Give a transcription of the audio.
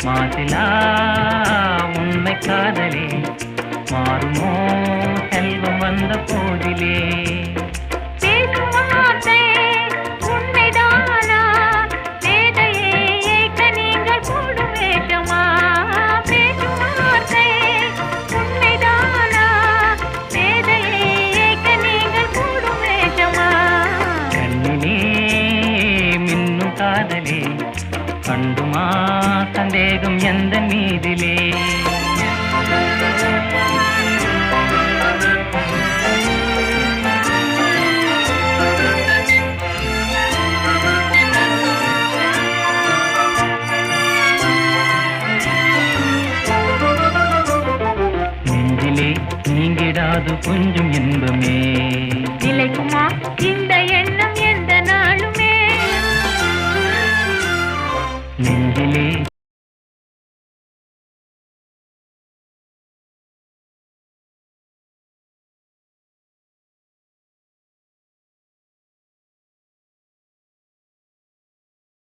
மாசிலா உண்மை காதலே மாறுமோ செல்வம் வந்த போதிலே காதலே கண்டுமா சந்தேகம் எந்த மீதிலே நெஞ்சிலே நீங்கிடாது கொஞ்சம் இன்பமே நிலைக்குமா இந்த எண்ணம் எந்த நாளுமே நெஞ்சிலே